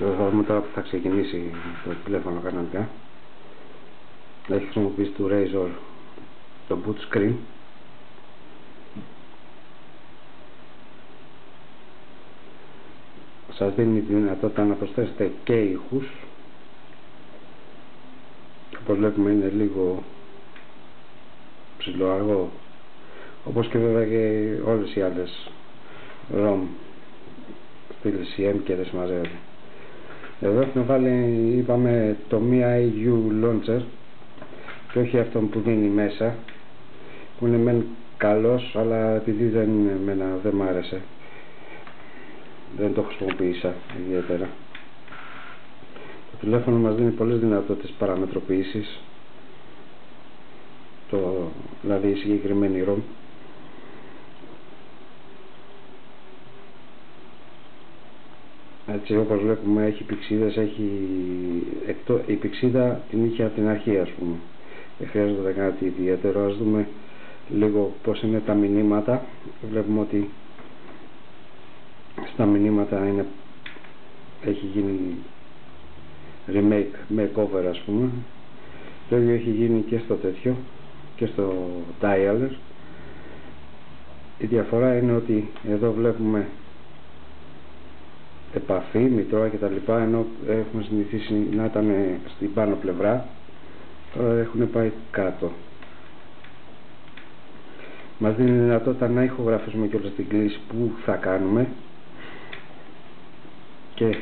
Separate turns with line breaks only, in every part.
Θα δούμε τώρα που θα ξεκινήσει το τηλέφωνο κανονικά. Έχει χρησιμοποιήσει του Razer το boot screen. Σας δίνει τη δυνατότητα να προσθέσετε και ήχους. Όπως βλέπουμε είναι λίγο ψηλοαργό, όπως και βέβαια και όλες οι άλλες ROM στήλες CM και δεν συμμαζεύεται. Εδώ έχουμε βάλει, είπαμε, το μία AU launcher και όχι αυτόν που δίνει μέσα, που είναι μεν καλός, αλλά επειδή δεν μ' άρεσε, δεν το χρησιμοποίησα ιδιαίτερα. Το τηλέφωνο μας δίνει πολλές δυνατότητες παραμετροποίησης, δηλαδή η συγκεκριμένη ROM. Έτσι, όπως βλέπουμε, έχει πηξίδες, η πηξίδα την είχε από την αρχή, ας πούμε. Δεν χρειάζεται κάτι ιδιαίτερο. Ας δούμε λίγο πώς είναι τα μηνύματα. Βλέπουμε ότι στα μηνύματα έχει γίνει remake, makeover, ας πούμε. Το ίδιο έχει γίνει και στο τέτοιο, και στο dialer. Η διαφορά είναι ότι εδώ βλέπουμε επαφή, μητρώα και τα λοιπά, ενώ έχουμε συνηθίσει να ήταν στην πάνω πλευρά, τώρα έχουν πάει κάτω. Μας δίνει δυνατότητα να ηχογραφήσουμε και όλες την κλίση που θα κάνουμε και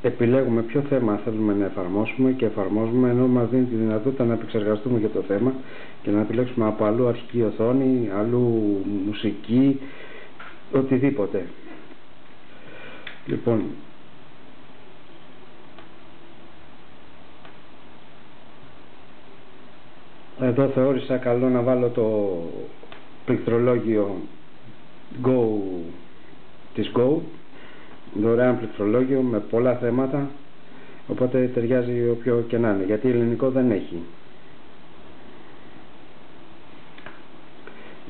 επιλέγουμε ποιο θέμα θέλουμε να εφαρμόσουμε και εφαρμόζουμε, ενώ μας δίνει τη δυνατότητα να επεξεργαστούμε και το θέμα και να επιλέξουμε από αλλού αρχική οθόνη, αλλού μουσική, οτιδήποτε. Λοιπόν, εδώ θεώρησα καλό να βάλω το πληκτρολόγιο της Go, δωρεάν πληκτρολόγιο με πολλά θέματα, οπότε ταιριάζει όποιο και να είναι, γιατί ελληνικό δεν έχει.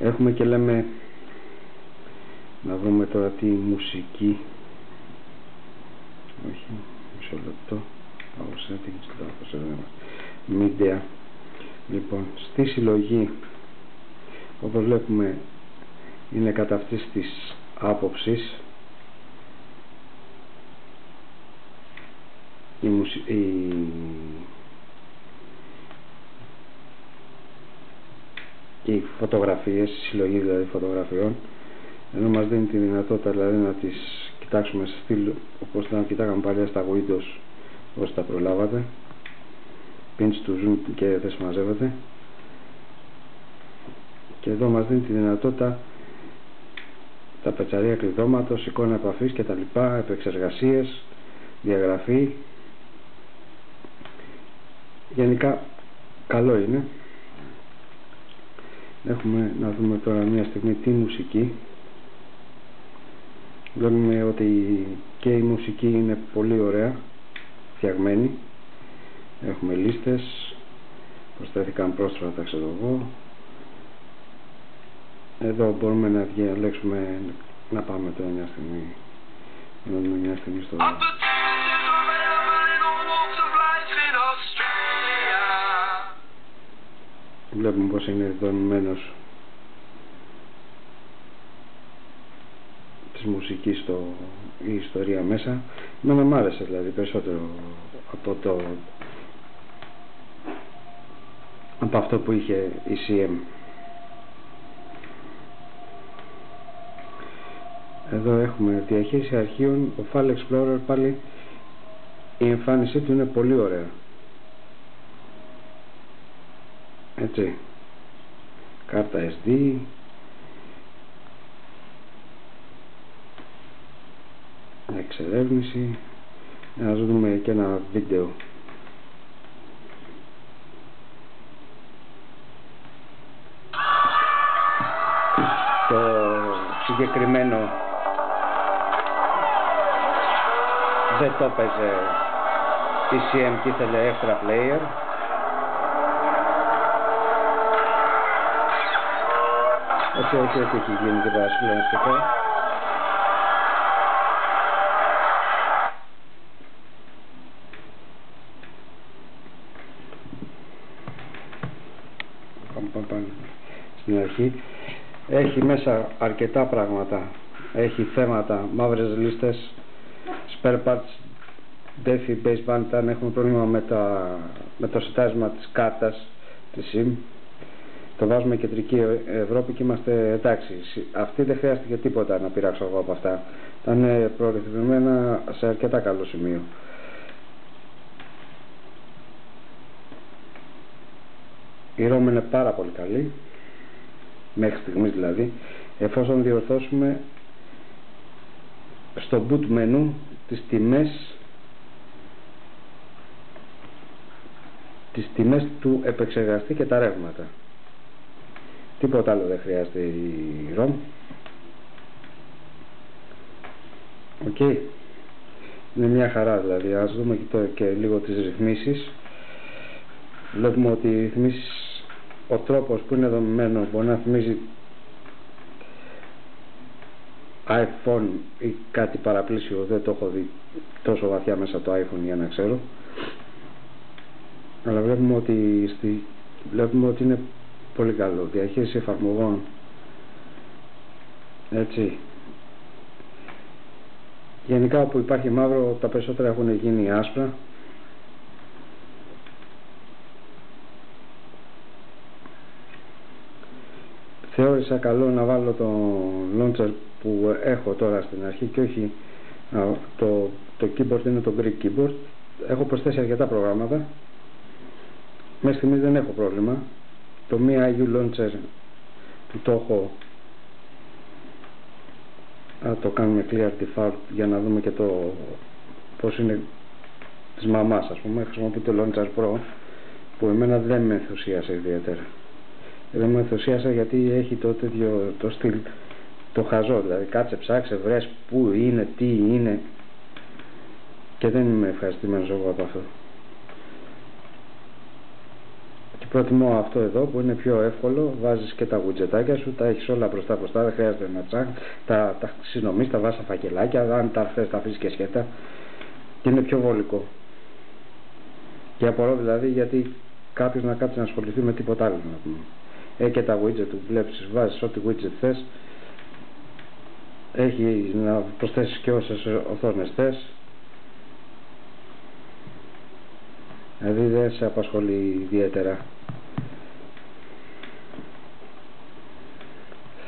Έχουμε και λέμε, να δούμε τώρα τι μουσική, όχι, μισό λεπτό, Power Settings, Media. Λοιπόν, στη συλλογή, όπως βλέπουμε, είναι κατά αυτής της άποψης. Οι φωτογραφίες, η συλλογή δηλαδή φωτογραφιών, ενώ μας δίνει τη δυνατότητα δηλαδή να τις κοιτάξουμε σε στυλ όπως τα κοιτάγαμε παλιά στα Windows, όσοι τα προλάβατε, pinch to zoom και δεν συμμαζεύεται. Και εδώ μας δίνει τη δυνατότητα τα πετσαρία κλειδώματος, εικόνα επαφής και τα λοιπά, επεξεργασίες, διαγραφή. Γενικά καλό είναι. Έχουμε να δούμε τώρα μια στιγμή τη μουσική. Βλέπουμε ότι και η μουσική είναι πολύ ωραία φτιαγμένη. Έχουμε λίστες, προσθέθηκαν πρόσφατα, ξέρω εγώ. Εδώ μπορούμε να διαλέξουμε, να πάμε τώρα μια στιγμή, στο... Βλέπουμε πως είναι δομημένος της μουσικής η ιστορία μέσα. Εμένα μ' άρεσε δηλαδή περισσότερο από αυτό που είχε η CM. Εδώ έχουμε διαχείριση αρχείων. Ο File Explorer, πάλι η εμφάνισή του είναι πολύ ωραία. Έτσι, κάρτα SD, εξερεύνηση. Να δούμε και ένα βίντεο. Το συγκεκριμένο δεν το έπαιζε η CM και ήθελε extra player. όχι ότι έχει γίνει και παρασυλλογιστικό. Πάμε στην αρχή. Έχει μέσα αρκετά πράγματα. Έχει θέματα, μαύρες λίστες, spare parts, DeFi, baseband, αν έχουμε πρόβλημα με το σετάρισμα της κάρτας της SIM. Το βάζουμε κεντρική Ευρώπη και είμαστε εντάξει. Αυτή δεν χρειάστηκε τίποτα να πειράξω εγώ από αυτά. Ήταν προρυθμισμένα σε αρκετά καλό σημείο. Η ROM είναι πάρα πολύ καλή, μέχρι στιγμής δηλαδή, εφόσον διορθώσουμε στο boot menu τις τιμές του επεξεργαστή και τα ρεύματα. Τίποτα άλλο δεν χρειάζεται η ROM. Οκ. Είναι μια χαρά δηλαδή. Ας δούμε και λίγο τις ρυθμίσεις. Βλέπουμε ότι οι ρυθμίσεις, ο τρόπος που είναι δομημένο μπορεί να θυμίζει iPhone ή κάτι παραπλήσιο. Δεν το έχω δει τόσο βαθιά μέσα το iPhone για να ξέρω. Αλλά βλέπουμε ότι είναι πολύ καλό. Διαχείριση εφαρμογών. Έτσι. Γενικά όπου υπάρχει μαύρο, τα περισσότερα έχουν γίνει άσπρα. Θεώρησα καλό να βάλω το launcher που έχω τώρα στην αρχή και όχι το keyboard είναι το Greek keyboard. Έχω προσθέσει αρκετά προγράμματα. Μέχρι στιγμής δεν έχω πρόβλημα. Το Mi IU launcher που το έχω, το κάνουμε clear default για να δούμε και το πώς είναι της μαμάς, ας πούμε. Χρησιμοποιώ το launcher Pro που εμένα δεν με ενθουσίασε ιδιαίτερα. Δεν με ενθουσίασε γιατί έχει το στυλ το χαζό, δηλαδή κάτσε ψάξε βρες που είναι, τι είναι, και δεν είμαι ευχαριστημένος εγώ από αυτό. Και προτιμώ αυτό εδώ που είναι πιο εύκολο, βάζεις και τα widgetάκια σου, τα έχεις όλα μπροστά, δεν χρειάζεται να ψάχνεις, τα συνομείς, τα βάζεις στα φακελάκια, αν τα θες τα αφήσεις και σχέτα, και είναι πιο βολικό. Και απορώ δηλαδή γιατί κάποιος να κάτσει να ασχοληθεί με τίποτα άλλο, να πούμε. Έχει και τα widget του, βλέπεις, βάζεις ό,τι widget θες, έχει να προσθέσεις και όσες οθόνες θες, δηλαδή δεν σε απασχολεί ιδιαίτερα.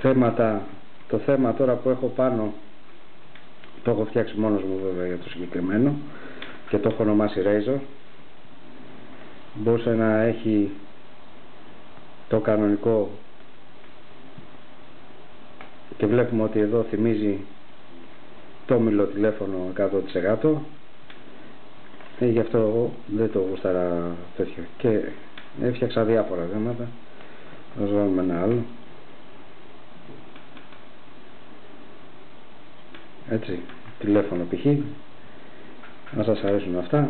Θέματα, το θέμα τώρα που έχω πάνω το έχω φτιάξει μόνος μου βέβαια για το συγκεκριμένο και το έχω ονομάσει Razor. Μπορούσε να έχει το κανονικό και βλέπουμε ότι εδώ θυμίζει το όμιλο τηλέφωνο 100%. Γι' αυτό εγώ δεν το γούσταρα τέτοιο και έφτιαξα διάφορα θέματα. Θα βάλουμε ένα άλλο, έτσι, τηλέφωνο π.χ. αν σας αρέσουν αυτά,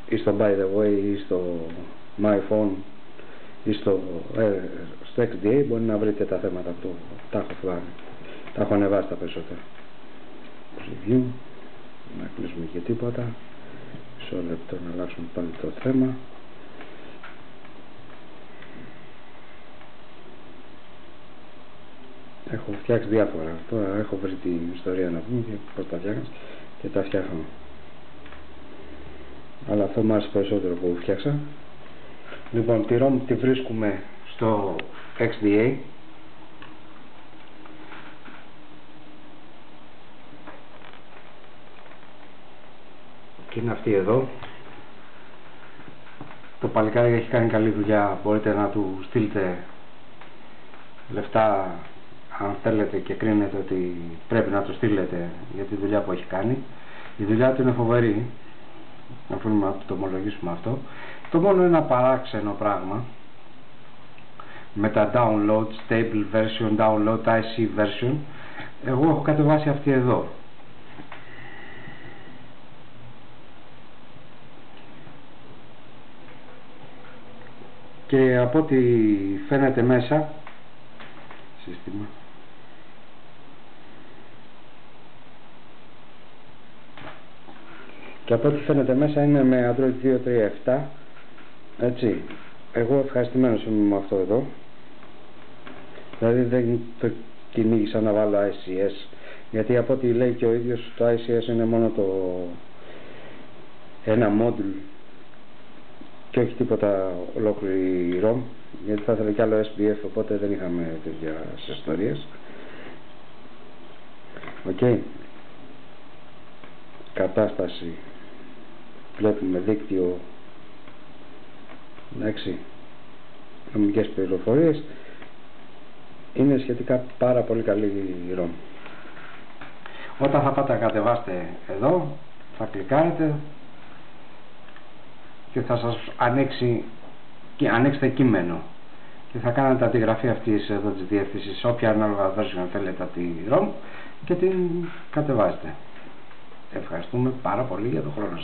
ή στο by the way ή στο my phone ή στο XDA μπορεί να βρείτε τα θέματα που τα έχω ανεβάσει τα περισσότερα. Review, να κλείσουμε και τίποτα, μισό λεπτό να αλλάξουμε πάλι το θέμα. Έχω φτιάξει διάφορα, τώρα έχω βρει την ιστορία να πούμε και πώς τα φτιάχνω και τα φτιάχνω, αλλά αυτό μου άρεσε περισσότερο που φτιάξα. Λοιπόν, τη ROM τη βρίσκουμε στο XDA. Και είναι αυτή εδώ. Το παλικάρι έχει κάνει καλή δουλειά, μπορείτε να του στείλετε λεφτά αν θέλετε και κρίνετε ότι πρέπει να το στείλετε για τη δουλειά που έχει κάνει. Η δουλειά του είναι φοβερή, αφού να το ομολογήσουμε αυτό. Το μόνο ένα παράξενο πράγμα με τα download, stable version, download, IC version, εγώ έχω κατεβάσει αυτή εδώ. Και από ό,τι φαίνεται μέσα σύστημα. Και από ό,τι φαίνεται μέσα είναι με Android 2.3.7, έτσι. Εγώ ευχαριστημένος είμαι με αυτό εδώ. Δηλαδή δεν το κυνήγησα να βάλω ICS, γιατί από ό,τι λέει και ο ίδιος το ICS είναι μόνο ένα module και όχι τίποτα ολόκληρη ROM, γιατί θα ήθελα κι άλλο SBF, οπότε δεν είχαμε τέτοιες ιστορίες. Οκ. Κατάσταση, βλέπουμε δίκτυο, εντάξει, νομικές πληροφορίες. Είναι σχετικά πάρα πολύ καλή η ROM. Όταν θα πάτε να κατεβάσετε εδώ, θα κλικάρετε και θα σας ανοίξετε κείμενο και θα κάνετε αντιγραφή αυτής εδώ της διεύθυνσης, όποια ανάλογα version θέλετε από τη ROM, και την κατεβάζετε. Ευχαριστούμε πάρα πολύ για τον χρόνο σας.